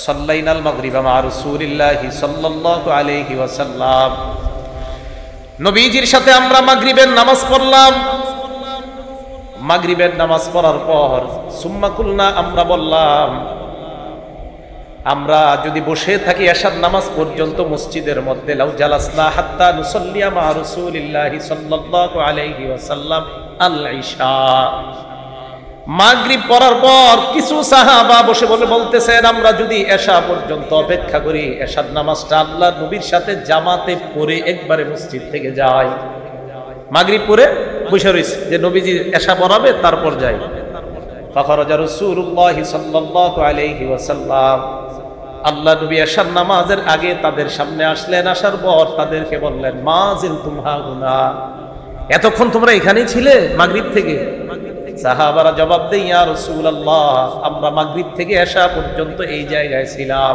সাল্লাইনাল মাগরিবা মা রাসূলিল্লাহি সাল্লাল্লাহু আলাইহি ওয়াসাল্লাম। নবীজির সাথে আমরা মাগরিবের নামাজ পড়লাম। মাগরিবের নামাজ পড়ার পর সুম্মা কুলনা, আমরা বললাম আমরা যদি বসে থাকি এশার নামাজ পর্যন্ত মসজিদের মধ্যে, লাউ জালাসনা হাত্তা নুসাল্লিয়া মা রাসূলিল্লাহি সাল্লাল্লাহু আলাইহি ওয়াসাল্লাম আল ইশা। মাগরিব পড়ার পর কিছু সাহাবা বসে বলতেছেন আমরা যদি এশা পর্যন্ত অপেক্ষা করি, এশার নামাজটা আল্লাহর নবীর সাথে জামাতে পড়ে একবারে মসজিদ থেকে যাই। মাগরিব পড়ে বসে রয়েছে যে নবীজি এশা পড়াবে তারপর যাই। ফাখরাজা রাসূলুল্লাহি সাল্লাল্লাহু আলাইহি ওয়াসাল্লাম, আল্লাহ নবী এশার নামাজের আগে তাদের সামনে আসলেন। আসার পর তাদেরকে বললেন, মা জিলতুম হাহুনা, এতক্ষণ তোমরা এখানেই ছিলে মাগরিব থেকে? সাহাবারা জবাব দেয়, ইয়া রাসূলুল্লাহ, আমরা মাগরিব থেকে এশা পর্যন্ত এই জায়গায় ছিলাম।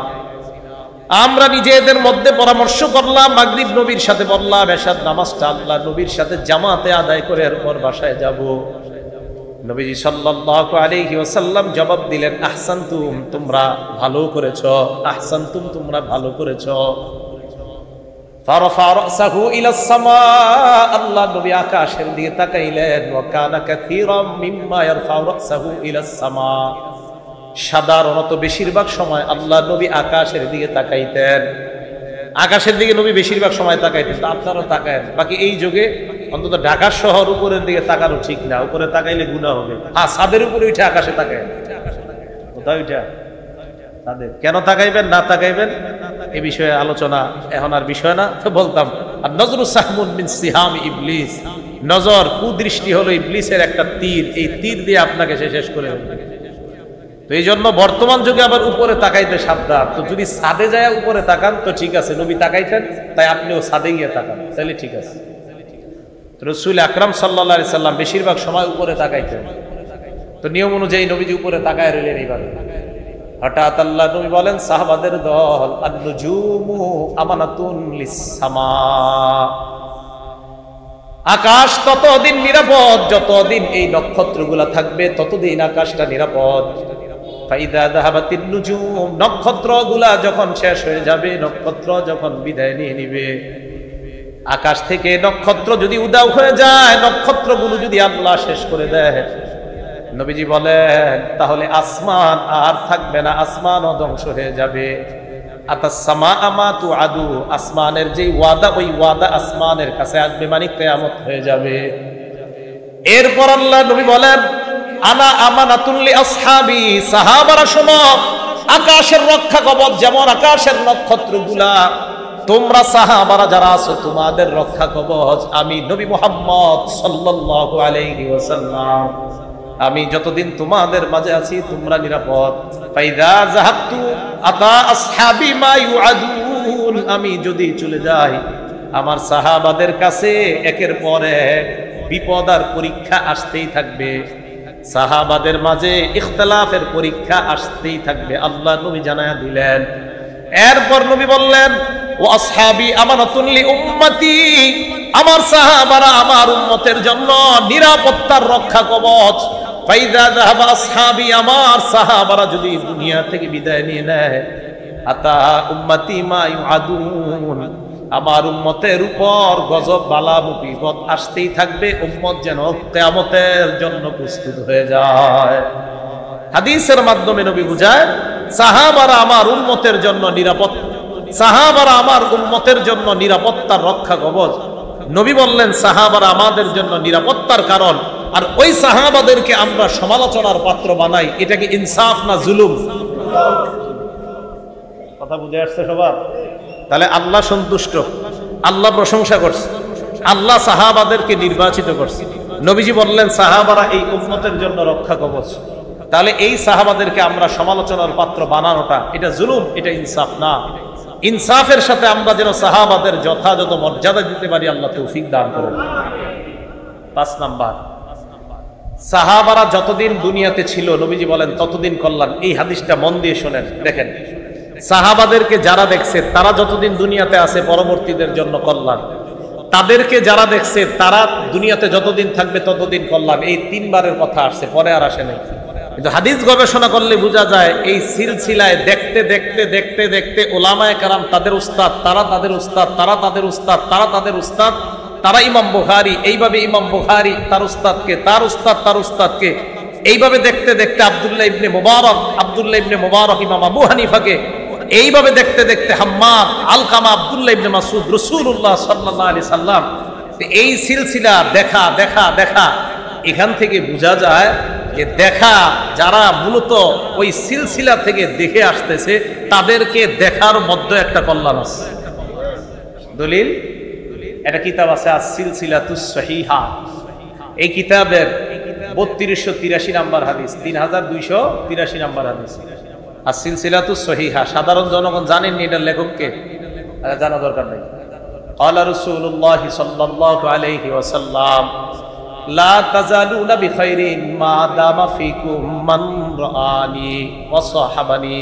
আমরা নিজেদের মধ্যে পরামর্শ করলাম, মাগরিব নবীর সাথে বললাম এশার নামাজটা আল্লাহ নবীর সাথে জামাতে আদায় করে এরপর বাসায় যাব। নবীজি সাল্লাল্লাহু আলাইহি ওয়াসাল্লাম জবাব দিলেন, আহসানতুম, তোমরা ভালো করেছো, আহসানতুম, তোমরা ভালো করেছো। ফারাফা রাসাহু ইলা সামা, আল্লাহ নবী আকাশের দিকে তাকাইলেন। ওয়া কানা কাসীরাম মিম্মা ইয়ারফাউ রাসাহু ইলা সামা, সাধারণত বেশিরভাগ সময় আল্লাহ নবী আকাশের দিকে তাকাইতেন। আকাশের দিকে নবী বেশিরভাগ সময় তাকাইতেন। তা আপনারাও তাকায়েন। বাকি এই যুগে অন্তত ঢাকা শহর উপরের দিকে তাকানো ঠিক না, উপরে তাকাইলে গুনাহ হবে। হ্যাঁ, ছাদের উপরে উঠে আকাশে তাকায়। কোথায় উঠে? তাদের কেন তাকাইবেন না তাকাইবেন এ বিষয়ে আলোচনা এখন আর বিষয় না। তো বলতাম, আর নজরু সাহমুন মিন সিহাম ইবলিস, নজর কুদৃষ্টি হলো ইবলিসের একটা তীর, এই তীর দিয়ে আপনাকে শেষ করে দেবে। তো এই জন্য বর্তমান যুগে আবার উপরে তাকাইতে সাবধান। তো যদি ছাদে যায় উপরে তাকান তো ঠিক আছে, নবী তাকাইতেন তাই আপনিও ছাদে গিয়ে তাকান, তাহলে ঠিক আছে। রাসূল আকরাম সাল্লাল্লাহু আলাইহি সাল্লাম বেশিরভাগ সময় উপরে তাকাইতেন। তো নিয়ম অনুযায়ী নবীজি উপরে তাকায় রইলেন। এইভাবে হঠাৎ আল্লাহ নবী বলেন, সাহাবাদের দল, আন-নুজুমু আমানাতুন লিস-সামা, আকাশ ততদিন নিরাপদ যতদিন এই নক্ষত্রগুলা থাকবে, ততদিন আকাশটা নিরাপদ। ফাইদা যাহাবাতিন নুজুম, নক্ষত্রগুলা যখন শেষ হয়ে যাবে, নক্ষত্র যখন বিদায় নিয়ে নিবে, আকাশ থেকে নক্ষত্র যদি উদাও হয়ে যায়, নক্ষত্রগুলো যদি আল্লাহ শেষ করে দেয়, নবীজি বলেন তাহলে আসমান আর থাকবে না, আসমানও ধ্বংস হয়ে যাবে। আতাস-সামা আমা তুআদু, আসমানের যেই ওয়াদা, ওই ওয়াদা আসমানের কাছে আসবে, মানে কিয়ামত হয়ে যাবে। এরপর আল্লাহ নবী বলেন, আনা আমানাতুল লি আসহাবি, সাহাবারা শোনো, আকাশের রক্ষা কবচ যেমন আকাশের নক্ষত্রগুলা, তোমরা সাহাবারা যারা আছো তোমাদের রক্ষা কবচ আমি নবী মুহাম্মদ সাল্লাল্লাহু আলাইহি ওয়াসাল্লাম। আমি যতদিন তোমাদের মাঝে আছি তোমরা নিরাপদ। ফাইদা যাহাবতু আতা আসহাবি মা ইউআদুন, আমি যদি চলে যাই আমার সাহাবাদের কাছে একের পর এক বিপদ আর পরীক্ষা আসতেই থাকবে, সাহাবাদের মাঝে ইখতিলাফের পরীক্ষা আসতেই থাকবে, আল্লাহ নবী জানায়া দিলেন। এরপর নবী বললেন, ও আসহাবি আমানাতুন লি উম্মতি, আমার সাহাবারা আমার উম্মতের জন্য নিরাপত্তার রক্ষা কবচ। ফাইদা যাহাবা আসহাবি, আমার সাহাবারা যদি দুনিয়া থেকে বিদায় নিয়ে নেয়, আতা উম্মতি মা ইউআদুন, আমার উম্মতের উপর গজব বালা মুসিবত আসতেই থাকবে, উম্মত যেন কিয়ামতের জন্য প্রস্তুত হয়ে যায়। হাদিসের মাধ্যমে নবী বুঝায়, সাহাবারা আমার উম্মতের জন্য নিরাপদ, সাহাবারা আমার উম্মতের জন্য নিরাপত্তার রক্ষা কবচ। নবী বললেন সাহাবারা আমাদের জন্য নিরাপত্তার কারণ, আর ওই সাহাবাদেরকে আমরা সমালোচনার পাত্র বানাই, এটা কি ইনসাফ না জুলুম? কথা বুঝে আসছে সবার? তাহলে আল্লাহ সন্তুষ্ট, আল্লাহ প্রশংসা করছে, আল্লাহ সাহাবাদেরকে নির্বাচিত করছে। নবীজি বললেন সাহাবারা এই উম্মতের জন্য রক্ষা কবচ। তাহলে এই সাহাবাদেরকে আমরা সমালোচনার পাত্র বানানোটা এটা জুলুম, এটা ইনসাফ না। ইনসাফের সাথে আমরা যেন সাহাবাদের যথাযথ মর্যাদা দিতে পারি, আল্লাহ তৌফিক দান করেন। 5 নাম্বার, সাহাবারা যতদিন দুনিয়াতে ছিল নবীজি বলেন ততদিন কল্যাণ। এই হাদিসটা মন দিয়ে শোনেন, দেখেন সাহাবাদেরকে যারা দেখছে তারা যতদিন দুনিয়াতে আছে পরবর্তীদের জন্য কল্যাণ, তাদেরকে যারা দেখছে তারা দুনিয়াতে যতদিন থাকবে ততদিন কল্যাণ। এই 3 বারের কথা আসছে, পরে আর আসে নাই। কিন্তু হাদিস গবেষণা করলে বোঝা যায় এই সিলসিলায় দেখতে দেখতে দেখতে দেখতে ওলামায়ে কেরাম তাদের উস্তাদ, তারা তাদের উস্তাদ, তারা তাদের উস্তাদ, তারা তাদের উস্তাদ, তারা ইমাম বুখারী, এইভাবে ইমাম বুখারী তার উস্তাদকে, তার উস্তাদ তার উস্তাদকে, এইভাবে দেখতে দেখতে আব্দুল্লাহ ইবনে মুবারক ইমাম আবু হানিফাকে, এইভাবে দেখতে দেখতে হাম্মাদ, আলকামা, আব্দুল্লাহ ইবনে মাসউদ, রাসূলুল্লাহ সাল্লাল্লাহু আলাইহি সাল্লাম। এই সিলসিলা দেখা দেখা দেখা, এখান থেকে বোঝা যায় যে দেখা যারা মূলত ওই সিলসিলা থেকে দেখে আসতেছে তাদেরকে দেখার মধ্যে একটা কল্যাণ আছে। দলিল একটা কিতাব আছে আস-সিলসিলাতুস সহিহা, এই কিতাবের 3283 নাম্বার হাদিস, 3283 নাম্বার হাদিস আস-সিলসিলাতুস সহিহা। সাধারণ জনগণ জানেননি এটার লেখককে, জানা দরকার নাই। ক্বালা রাসূলুল্লাহ সাল্লাল্লাহু আলাইহি ওয়াসাল্লাম লা তাজালুনা বিখাইরিন মা দামা ফিকুম মান রাআনি ওয়া সাহাবানি।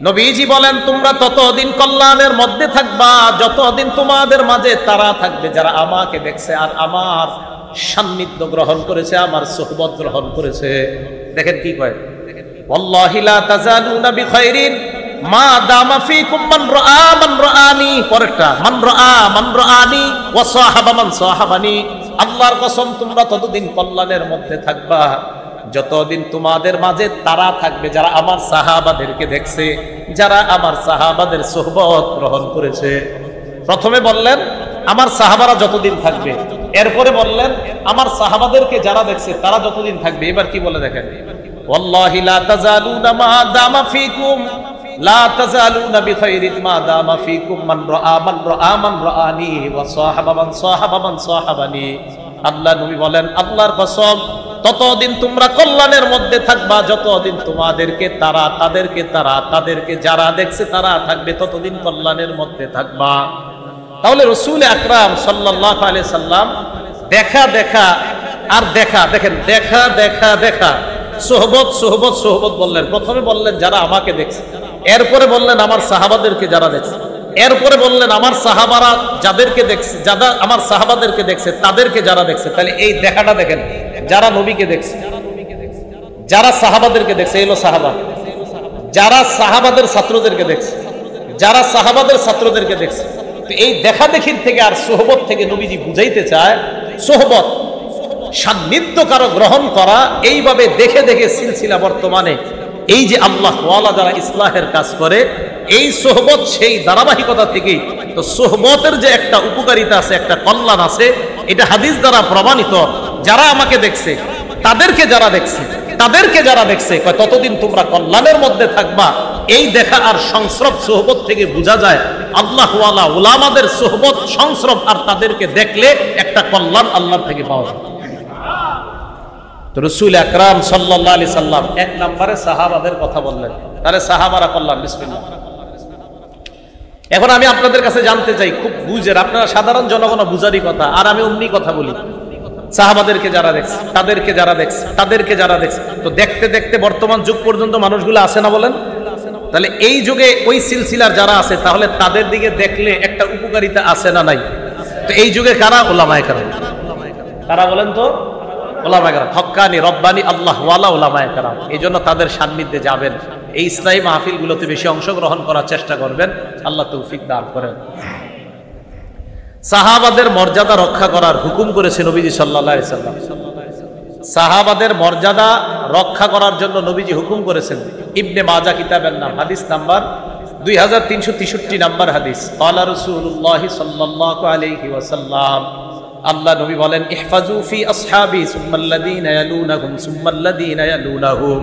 নবীজি বলেন তোমরা ততদিন কল্যাণের মধ্যে থাকবা যতদিন তোমাদের মাঝে তারা থাকবে যারা আমাকে দেখছে আর আমার সান্নিধ্য গ্রহণ করেছে, আমার সুহবত গ্রহণ করেছে। দেখেন কি কয়, ওয়াল্লাহি লা তাজালুনা বিখাইরিন মা দামা ফিকুম মান রাআনি, পরেরটা মান রাআনি ওয়া সাহাবা মান সাহাবানি। আল্লাহর কসম তোমরা ততদিন কল্যাণের মধ্যে থাকবা যতদিন তোমাদের মাঝে তারা থাকবে যারা আমার সাহাবাদেরকে দেখছে, যারা আমার সাহাবাদের সুহবত গ্রহণ করেছে। প্রথমে বললেন আমার সাহাবারা যতদিন থাকবে, এরপরে বললেন আমার সাহাবাদেরকে যারা দেখছে তারা যতদিন থাকবে। এবার কি বলে দেখেন, ওয়াল্লাহি লা তাজালুনা মা দামা ফিকুম লা তাজালুনা বিখাইরিন মা দামা ফিকুম মান রাআনি ওয়া সাহাবা মান সাহাবানি। আল্লাহ নবী বলেন আল্লাহর কসম ততদিন তোমরা কল্যাণের মধ্যে থাকবা যতদিন তোমাদেরকে তারা, তাদেরকে তারা, তাদেরকে যারা দেখছে তারা থাকবে, ততদিন কল্যাণের মধ্যে থাকবা। তাহলে রাসূল আকরাম সাল্লাল্লাহু আলাইহি সাল্লাম দেখা দেখা আর দেখা, দেখেন দেখা দেখা দেখা, সুহবত সুহবত সুহবত বললেন। প্রথমে বললেন যারা আমাকে দেখছে, এরপরে বললেন আমার সাহাবাদেরকে যারা দেখছে, এরপরে বললেন আমার সাহাবারা যাদেরকে দেখছে, যারা আমার সাহাবাদেরকে দেখছে তাদেরকে যারা দেখছে। তাহলে এই দেখাটা দেখেন, যারা নবীকে দেখছে, যারা সাহাবাদেরকে দেখছে, এলো সাহাবা, যারা সাহাবাদের ছাত্রদেরকে দেখছে, যারা সাহাবাদের ছাত্রদেরকে দেখছে। তো এই দেখা দেখির থেকে আর সোহবত থেকে নবীজি বুঝাইতে চায় সোহবত সান্নিধ্য কারো গ্রহণ করা। এইভাবে দেখে দেখে সিলসিলা বর্তমানে এই যে আল্লাহ ওয়ালা যারা ইসলাহের কাজ করে, এই সোহবত সেই ধারাবাহিকতা থেকেই। তো সোহবতের যে একটা উপকারিতা আছে, একটা কল্যাণ আছে, এটা হাদিস দ্বারা প্রমাণিত। যারা আমাকে দেখছে তাদেরকে যারা দেখছে, তাদেরকে যারা দেখছে ততদিন তোমরা কল্যাণের মধ্যে থাকবা। এই দেখা আর সংস্রব সোহবত থেকে বোঝা যায় আল্লাহ ওয়ালা উলামাদের সোহবত সংস্রব, আর তাদেরকে দেখলে একটা কল্যাণ আল্লাহর থেকে পাওয়া যায়। তো রাসূল আকরাম সাল্লাল্লাহু আলাইহি সাল্লাম এক নম্বরে সাহাবাদের কথা বললেন, তাহলে সাহাবারা কল্যাণ। বিসমিল্লাহ। এখন আমি আপনাদের কাছে জানতে চাই, খুব বুঝের, আপনারা সাধারণ জনগণ বুঝারই কথা, আর আমি অমনি কথা বলি। সাহাবাদেরকে যারা দেখছে, তাদেরকে যারা দেখছে, তাদেরকে যারা দেখছে, তো দেখতে দেখতে বর্তমান যুগ পর্যন্ত মানুষগুলো আছে না বলেন? তাহলে এই যুগে ওই সিলসিলার যারা আছে, তাহলে তাদের দিকে দেখলে একটা উপকারিতা আছে না নাই? তো এই যুগে কারা? উলামায়ে কেরাম। কারা বলেন তো? উলামায়ে কেরাম, হক্কানি রব্বানি আল্লাহ ওয়ালা উলামায়ে কেরাম। এই জন্য তাদের সান্নিধ্যে যাবেন, এই ইসলামী মাহফিলগুলোতে বেশি অংশগ্রহণ করার চেষ্টা করবেন। আল্লাহ তৌফিক দান করেন। সাহাবাদের মর্যাদা রক্ষা করার হুকুম করেছে নবীজি সাল্লাল্লাহু আলাইহি সাল্লাম। সাহাবাদের মর্যাদা রক্ষা করার জন্য নবীজি হুকুম করেছেন। ইবনে মাজাহ কিতাবের নাম, হাদিস নাম্বার 2363 নাম্বার হাদিস। ক্বালা রাসূলুল্লাহ সাল্লাল্লাহু আলাইহি ওয়াসাল্লাম, আল্লাহ নবী বলেন ইহফাজু ফি আসহাবি সুম্মাল্লাযীনা ইয়ালুনাহুম সুম্মাল্লাযীনা ইয়ালুনাহুম।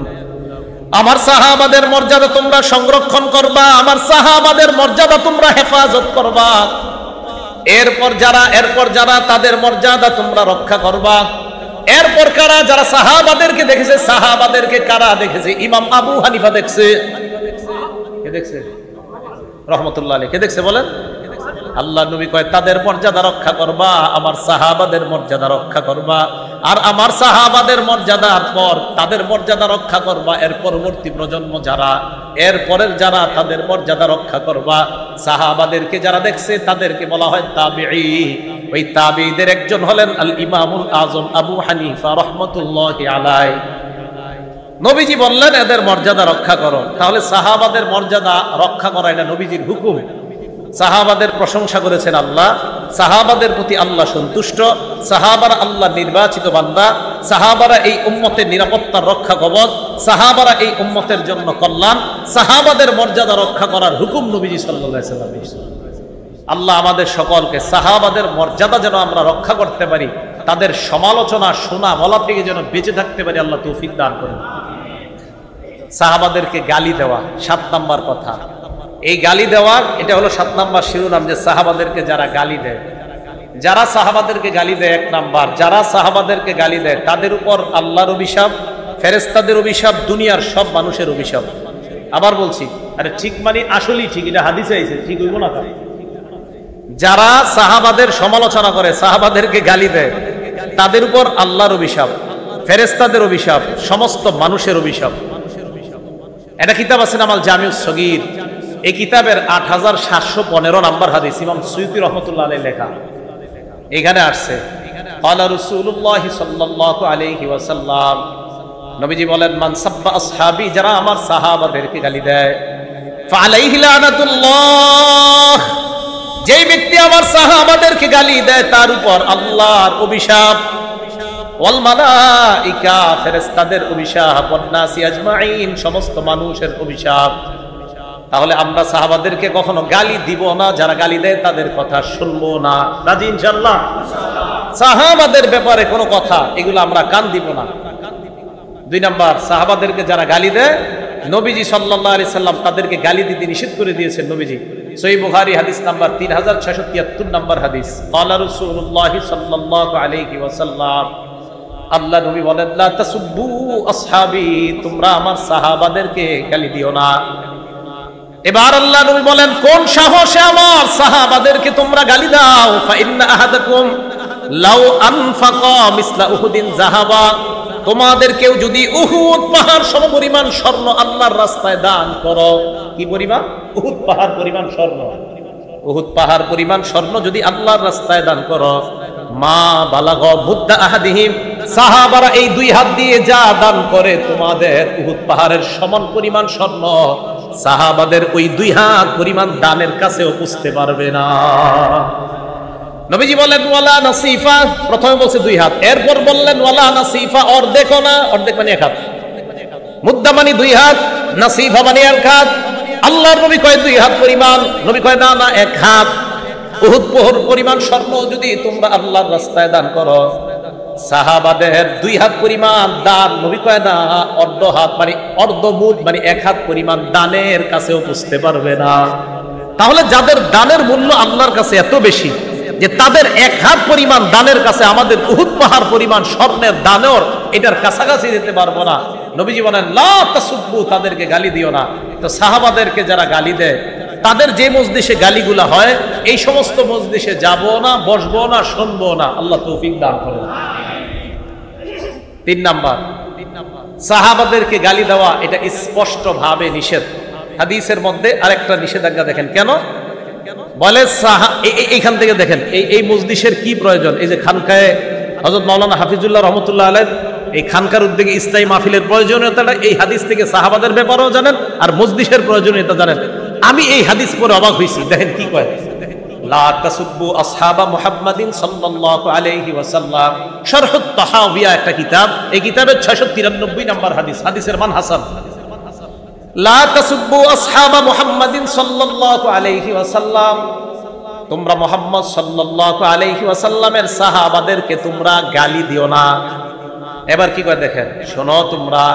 আমার সাহাবাদের মর্যাদা তোমরা সংরক্ষণ করবা, আমার সাহাবাদের মর্যাদা তোমরা হেফাজত করবা। এরপর যারা তাদের মর্যাদা তোমরা রক্ষা করবা। এরপর কারা? যারা সাহাবাদেরকে দেখেছে। সাহাবাদেরকে কারা দেখেছে? ইমাম আবু হানিফা দেখছে। কে দেখছে? রহমতুল্লাহ আলাইহি। কে দেখছে বলেন? আল্লাহ নবী কয় তাদের মর্যাদা রক্ষা করবা, আমার সাহাবাদের মর্যাদা রক্ষা করবা। আর আমার সাহাবাদের মর্যাদার পর তাদের মর্যাদা রক্ষা করবা। এর পরবর্তী প্রজন্ম যারা, এরপরের যারা, তাদের মর্যাদা রক্ষা করবা। সাহাবাদেরকে যারা দেখছে তাদেরকে বলা হয় তাবিঈ। ওই তাবিঈদের একজন হলেন আল ইমামুল আযম আবু হানিফা রাহমাতুল্লাহি আলাইহি। নবীজি বললেন এদের মর্যাদা রক্ষা করো। তাহলে সাহাবাদের মর্যাদা রক্ষা করা এটা নবীজির হুকুম। সাহাবাদের প্রশংসা করেছেন আল্লাহ, সাহাবাদের প্রতি আল্লাহ সন্তুষ্ট, সাহাবারা আল্লাহ নির্বাচিত বান্দা, সাহাবারা এই উম্মতের নিরাপত্তার রক্ষা কবচ, সাহাবারা এই উম্মতের জন্য কল্যাণ। সাহাবাদের মর্যাদা রক্ষা করার হুকুম নবীজি সাল্লাল্লাহু আলাইহি ওয়াসাল্লাম। আল্লাহ আমাদের সকলকে সাহাবাদের মর্যাদা যেন আমরা রক্ষা করতে পারি, তাদের সমালোচনা শোনা বলা থেকে যেন বেঁচে থাকতে পারি, আল্লাহ তৌফিক দান করেন। সাহাবাদেরকে গালি দেওয়া 7 নাম্বার কথা। এই গালি দেওয়ার এটা হলো 7 নাম্বার শিরোনাম, যে সাহাবাদেরকে যারা গালি দেয়, যারা সাহাবাদেরকে গালি দেয় 1 নাম্বার, যারা সাহাবাদেরকে গালি দেয় তাদের উপর আল্লাহর অভিশাপ, ফেরেশতাদের অভিশাপ, দুনিয়ার সব মানুষের অভিশাপ। আবার বলছি, আরে ঠিক মানে আসলেই ঠিক, এটা হাদিসে আইছে, ঠিক হইব না? যারা সাহাবাদের সমালোচনা করে, সাহাবাদেরকে গালি দেয়, তাদের উপর আল্লাহর অভিশাপ, ফেরেশতাদের অভিশাপ, সমস্ত মানুষের অভিশাপ। এটা কিতাব আছে নামাল জামিউস সগীর, এই কিতাবের 8715 নাম্বার হাদিস, ইমাম সুয়ুতী রাহমাতুল্লাহ আলাইহি লেখা। এখানে আসছে ক্বালা রাসূলুল্লাহ সাল্লাল্লাহু আলাইহি ওয়াসাল্লাম, নবীজি বলেন, মান সাব্বা আসহাবি, যারা আমার সাহাবাদেরকে গালি দেয়, ফালাইহি লানাতুল্লাহ, যেই ব্যক্তি আমার সাহাবাদেরকে গালি দেয় তার উপর আল্লাহর অভিশাপ, ওয়াল মালাইকা, ফেরেশতাদের অভিশাপ, ওয়ান নাসি আজমাইন, সমস্ত মানুষের অভিশাপ। তাহলে আমরা সাহাবাদেরকে কখনো গালি দিব না, যারা গালি দেয় তাদের কথা শুনবো না। রাজি ইনশাআল্লাহ? সাহাবাদের ব্যাপারে কোনো কথা এগুলো আমরা কান দিব না। 2 নাম্বার, সাহাবাদেরকে যারা গালি দেয়, নবীজি সাল্লাল্লাহু আলাইহি সাল্লাম তাদেরকে গালি দিতে নিষেধ করে দিয়েছেন। নবীজি সহিহ বুখারী হাদিস নাম্বার 3673 নাম্বার হাদিস, ক্বালা রাসূলুল্লাহ সাল্লাল্লাহু আলাইহি ওয়াসাল্লাম, আল্লাহ নবী বলেন, লা তাসুব্বু আসহাবি, তোমরা আমার সাহাবাদেরকে গালি দিও না। এবার আল্লাহ নবী বলেন, কোন সাহসে আমার সাহাবাদেরকে তোমরা গালি দাও? ফা ইন্না আহাদাকুম লাউ আনফাকা মিসলা উহুদিন যাহাবা, তোমাদের কেউ যদি উহুদ পাহাড় সমপরিমাণ স্বর্ণ আল্লাহর রাস্তায় দান করো, কি পরিমাণ? উহুদ পাহাড় পরিমাণ স্বর্ণ। উহুদ পাহাড় পরিমাণ স্বর্ণ যদি আল্লাহর রাস্তায় দান করো, মা বালাগ মুদ্দা আহাদিহিম, সাহাবারা এই 2 হাত দিয়ে যা দান করে তোমাদের উহুদ পাহাড়ের সমান পরিমাণ স্বর্ণ সাহাবাদের ওই 2 হাত পরিমাণ দানের কাছেও পৌঁছতে পারবে না। নবীজি বলেন, ওয়ালা নাসিফা, প্রথমে বলছে 2 হাত, এরপর বললেন ওয়ালা নাসিফা, অর্ধেকও না, অর্ধেক মানে 1 হাত। মুদ্দা মানে 2 হাত, নাসিফা মানে 1 হাত। আল্লাহর নবী কয় 2 হাত পরিমাণ, নবী কয় না না 1 হাত। উহুদ পাহাড় পরিমাণ স্বর্ণ যদি তোমরা আল্লাহর রাস্তায় দান করো, সাহাবাদের 2 হাত পরিমাণ দান, নবী কয় না অর্ধ হাত মানে অর্ধ মুদ মানে 1 হাত পরিমাণ দানের কাছেও পৌঁছতে পারবে না। তাহলে যাদের দানের মূল্য আল্লাহর কাছে এত বেশি যে তাদের 1 হাত পরিমাণ দানের কাছে আমাদের উহুদ পাহাড় পরিমাণ স্বর্ণের দানের এটার কাছাকাছি যেতে পারবো না। নবীজি বলেন, লা তাসুব্বু, তাদেরকে গালি দিও না। তো সাহাবাদেরকে যারা গালি দেয়, তাদের যে মজলিসে গালিগুলা হয়, এই সমস্ত মজলিসে যাবো না, বসবো না, শুনবো না। আল্লাহ তৌফিক দান করেন। 3 নাম্বার, সাহাবাদেরকে গালি দেওয়া এটা স্পষ্ট ভাবে নিষেধ। হাদিসের মধ্যে আরেকটা নিষেধাজ্ঞা দেখেন, কেন বলে এইখান থেকে দেখেন এই মজলিসের কি প্রয়োজন। এই যে খানকায় হযরত মাওলানা হাফিজুল্লাহ রহমতুল্লাহ আলাইহি এই খানকার উদ্যোগে ইসলামী মাহফিলের প্রয়োজনীয়তাটা এই হাদিস থেকে সাহাবাদের ব্যাপারেও জানেন, আর মজলিসের প্রয়োজনীয়তা জানেন। আমি এই হাদিস পড়ে অবাক হয়েছি, দেখেন কি কয়, লা তাসুব্বু আসহাবা মুহাম্মাদিন সাল্লাল্লাহু আলাইহি ওয়াসাল্লাম, শারহুত তাহাওয়িয়া একটা কিতাব, এই কিতাবের 693 নাম্বার হাদিস, হাদিসের মান হাসান। লা তাসুব্বু আসহাবা মুহাম্মাদিন সাল্লাল্লাহু আলাইহি ওয়াসাল্লাম, তোমরা মুহাম্মদ সাল্লাল্লাহু আলাইহি ওয়াসাল্লামের সাহাবাদেরকে তোমরা গালি দিও না। এবার কি করে দেখেন, শোনো তোমরা,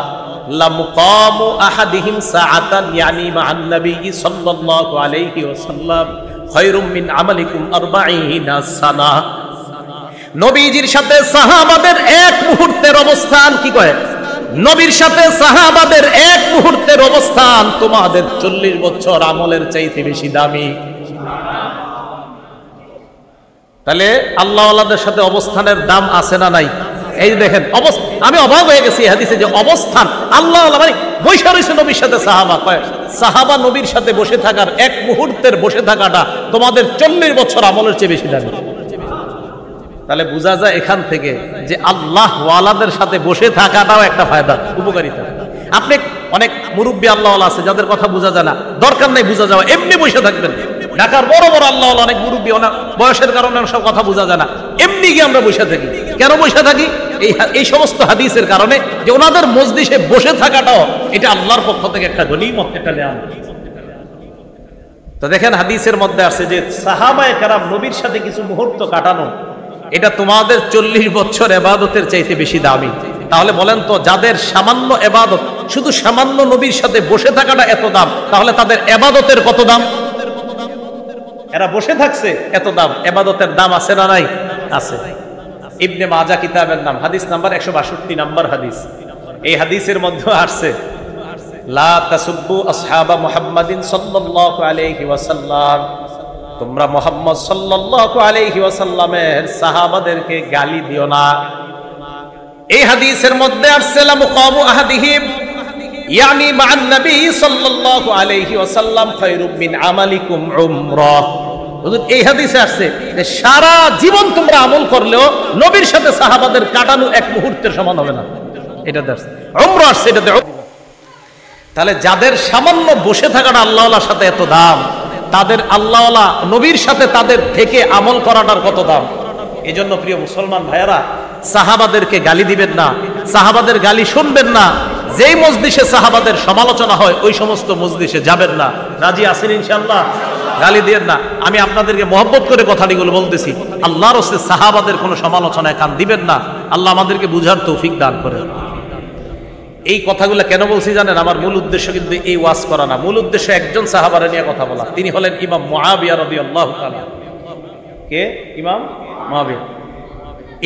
লা মুকামু আহাদিহিম সাআতান ইয়ানি মা'আন নবী সাল্লাল্লাহু আলাইহি ওয়াসাল্লাম খায়রুম মিন আমালিকুম 40 সানা, নবীজির সাথে সাহাবাদের 1 মুহূর্তের অবস্থান, কি কয়, নবীর সাথে সাহাবাদের 1 মুহূর্তের অবস্থান তোমাদের 40 বছর আমলের চাইতে বেশি দামি। তাহলে আল্লাহওয়ালাদের সাথে অবস্থানের দাম আছে না নাই? এই দেখেন, আমি অবাক হয়ে গেছি হাদিসে যে অবস্থান, আল্লাহওয়ালা মানে বসে রয়েছে নবীর সাথে সাহাবা, কয় সাহাবা নবীর সাথে বসে থাকার 1 মুহূর্তের বসে থাকাটা তোমাদের 40 বছর আমলের চেয়ে বেশি দামি। তাহলে বোঝা যায় এখান থেকে যে আল্লাহ ওয়ালাদের সাথে বসে থাকাটাও একটা ফায়দা, উপকারিতা। আপনি অনেক মুরব্বী আল্লাহওয়ালা আছে যাদের কথা বোঝা যায় না, দরকার নাই বোঝা যাওয়া, এমনি বসে থাকবেন। ঢাকার বড় বড় আল্লাহওয়ালা অনেক মুরব্বী, অনেক বয়সের কারণে সব কথা বোঝা যায় না, এমনি গিয়ে আমরা বসে থাকি। কেন বসে থাকি? এই সমস্ত হাদিসের কারণে, যে ওনাদের মজলিসে বসে থাকাটাও এটা আল্লাহর পক্ষ থেকে একটা গনিমত, একটা নিয়ামত। তো দেখেন হাদিসের মধ্যে আছে যে সাহাবায়ে কেরাম নবীর সাথে কিছু মুহূর্ত কাটানো, এটা তোমাদের 40 বছর ইবাদতের চাইতে বেশি দামি। তাহলে বলেন তো, যাদের সামান্য ইবাদত, শুধু সামান্য নবীর সাথে বসে থাকাটা এত দাম, তাহলে তাদের ইবাদতের কত দাম? এরা বসে থাকছে, এত দাম। ইবাদতের দাম আছে না নাই? আছে। ইবনে মাজাহ কিতাবের নাম, হাদিস নাম্বার 162 নাম্বার হাদিস। এই হাদিসের মধ্যে আসছে, লা তাসুব্বু আসহাবা মুহাম্মাদিন সাল্লাল্লাহু আলাইহি ওয়াসাল্লাম, তোমরা মুহাম্মদ সাল্লাল্লাহু আলাইহি ওয়াসাল্লামের সাহাবাদেরকে গালি দিও না। এই হাদিসের মধ্যে আসছে লা মুকামু আহাদিহিম ইয়ানি মা'আন নবী সাল্লাল্লাহু আলাইহি ওয়াসাল্লাম খায়রুম মিন আমালিকুম উমরাহ। এই হাদিসে আসছে যে সারা জীবন তোমরা আমল করলেও নবীর সাথে সাহাবাদের কাটানো এক মুহূর্তের সমান হবে না। এটা দেখছে উমরা আসছে, এটাতে। তাহলে যাদের সামান্য বসে থাকাটা আল্লাহওয়ালার সাথে এত দাম, তাদের আল্লাহওয়ালা নবীর সাথে তাদের থেকে আমল করাটার কত দাম। এই জন্য প্রিয় মুসলমান ভাইয়েরা, সাহাবাদেরকে গালি দিবেন না, সাহাবাদের গালি শুনবেন না। যেই মজলিসে সাহাবাদের সমালোচনা হয় ওই সমস্ত মজলিসে যাবেন না। রাজি আছেন ইনশাআল্লাহ? গালি দিবেন না। আমি আপনাদেরকে মহব্বত করে কথাগুলো বলতেছি। আল্লাহর রাসূল সাহাবাদের কোনো সমালোচনায় কান দিবেন না। আল্লাহ আমাদেরকে বুঝার তৌফিক দান করেন। এই কথাগুলো কেন বলছি জানেন? আমার মূল উদ্দেশ্য কিন্তু এই ওয়াজ করা না। মূল উদ্দেশ্য একজন সাহাবারে নিয়ে কথা বলা। তিনি হলেন ইমাম মুআবিয়া রাদিয়াল্লাহু তাআলা। কে? ইমাম মুআবিয়া।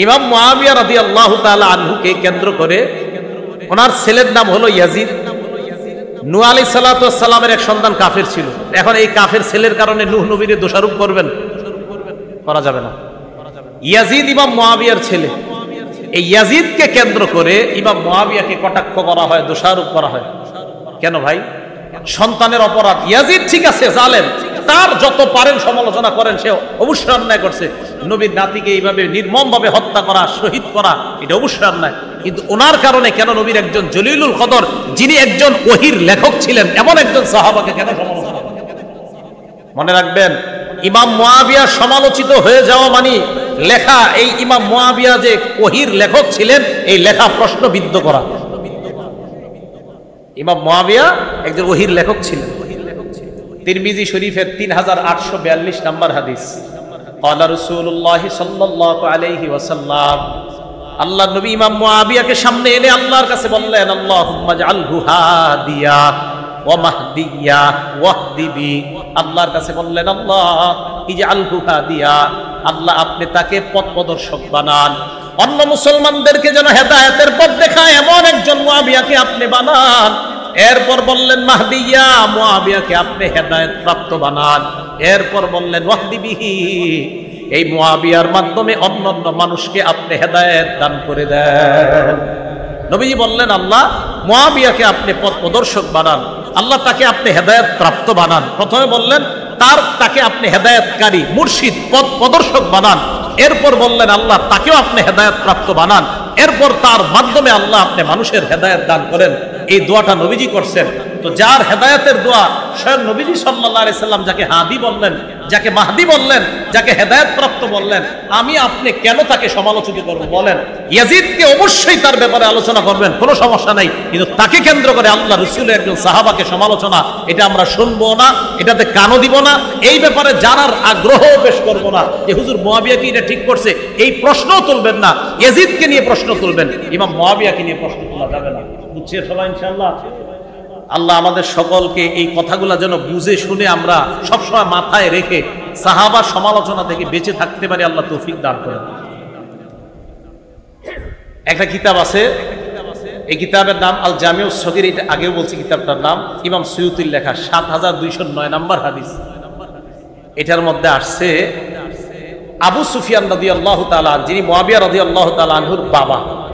ইমাম মুআবিয়া রাদিয়াল্লাহু তাআলা আনহুকে কেন্দ্র করে, ওনার ছেলের নাম হলো ইয়াজিদ। নূহ আলাইহিস সালাতু ওয়াস সালামের এক সন্তান কাফের ছিল। এখন এই কাফের ছেলের কারণে নূহ নবীরে দোষারোপ করবেন? করা যাবে না। ইয়াজিদ ইমাম মুআবিয়ার ছেলে। এই ইয়াজিদকে কেন্দ্র করে ইমাম মুআবিয়াকে কটাক্ষ করা হয়, দোষারোপ করা হয়। কেন ভাই? সন্তানের অপরাধ। ইয়াজিদ ঠিক আছে, জালেম, তার যত পারেন সমালোচনা করেন, সে অবশ্যই অন্যায় করছে। নবীর নাতিকে এইভাবে নির্মমভাবে হত্যা করা, শহীদ করা, এটা অবশ্যই অন্যায়। কিন্তু ওনার কারণে কেন নবীর একজন জলিলুল কদর, যিনি একজন ওহীর লেখক ছিলেন, এমন একজন সাহাবাকে কেন সমালোচনা? মনে রাখবেন, ইমাম মুআবিয়া সমালোচিত হয়ে যাওয়া মানে লেখা, এই ইমাম মুআবিয়া যে ওহীর লেখক ছিলেন, এই লেখা প্রশ্নবিদ্ধ করা। ইমাম মুআবিয়া একজন ওহীর লেখক ছিলেন। তিরমিজি শরীফের 3842 নাম্বার হাদিস। ক্বালা রাসূলুল্লাহ সাল্লাল্লাহু আলাইহি ওয়াসাল্লাম, আল্লাহর নবী ইমাম মুআবিয়াকে সামনে এনে আল্লাহর কাছে বললেন, আল্লাহুম্মা জাআলহু হাদিয়া ওয়া মাহদিয়া ওয়াহদি বি। আল্লাহর কাছে বললেন, আল্লাহ ইজআলহু হাদিয়া, আল্লাহ আপনি তাকে পথ প্রদর্শক বানান, অন্য মুসলমানদেরকে যেন হেদায়েতের পথ দেখায় এমন একজন মুআবিয়াকে আপনি বানান। এরপর বললেন মাহদিয়া, মুআবিয়াকে আপনি হেদায়েত প্রাপ্ত বানান। এরপর বললেন ওয়াহদি বিহি, এই মুআবিয়ার মাধ্যমে অন্যান্য মানুষকে আপনি হেদায়েত দান করে দেন। নবীজি বললেন, আল্লাহ মুআবিয়াকে আপনি পথ প্রদর্শক বানান, আল্লাহ তাকে আপনি হেদায়েত প্রাপ্ত বানান। প্রথমে বললেন তাকে আপনি হেদায়েতকারী, মুর্শিদ, পথ প্রদর্শক বানান। এরপর বললেন আল্লাহ তাকেও আপনি হেদায়েত প্রাপ্ত বানান। এরপর তার মাধ্যমে আল্লাহ আপনি মানুষের হেদায়েত দান করেন। এই দোয়াটা নবীজি করছেন। তো যার হেদায়েতের দোয়া স্বয়ং নবীজি সাল্লাল্লাহু আলাইহি সাল্লাম যাকে হাদি বললেন, যাকে মাহদি বললেন, যাকে হেদায়েত প্রাপ্ত বললেন, আমি আপনি কেন তাকে সমালোচিত করব? বলেন, ইয়াজিদকে অবশ্যই তার ব্যাপারে আলোচনা করবেন, কোনো সমস্যা নাই, কিন্তু তাকে কেন্দ্র করে আল্লাহ রাসূলের একজন সাহাবাকে সমালোচনা, এটা আমরা শুনবো না, এটাতে কানও দিব না, এই ব্যাপারে জানার আগ্রহ পেশ করব না যে হুজুর মুআবিয়া কি এটা ঠিক করছে, এই প্রশ্নও তুলবেন না। ইয়াজিদকে নিয়ে প্রশ্ন তুলবেন, ইমাম মুআবিয়াকে নিয়ে প্রশ্ন তোলা যাবে না। বুঝছে সবাই ইনশাআল্লাহ? আল্লাহ আমাদের সকলকে এই কথাগুলো যেন বুঝে শুনে আমরা সবসময় মাথায় রেখে সাহাবার সমালোচনা থেকে বেঁচে থাকতে পারি, আল্লাহ তৌফিক দান করেন। একটা কিতাব আছে, এই কিতাবের নাম আল জামিউস সগীর, এটা আগেও বলছি কিতাবটার নাম, ইমাম সুয়ুতির লেখা, 7209 নাম্বার হাদিস। এটার মধ্যে আসছে আবু সুফিয়ান রাদিয়াল্লাহু তাআলা, যিনি মুআবিয়া রাদিয়াল্লাহু তাআলা আনহুর বাবা,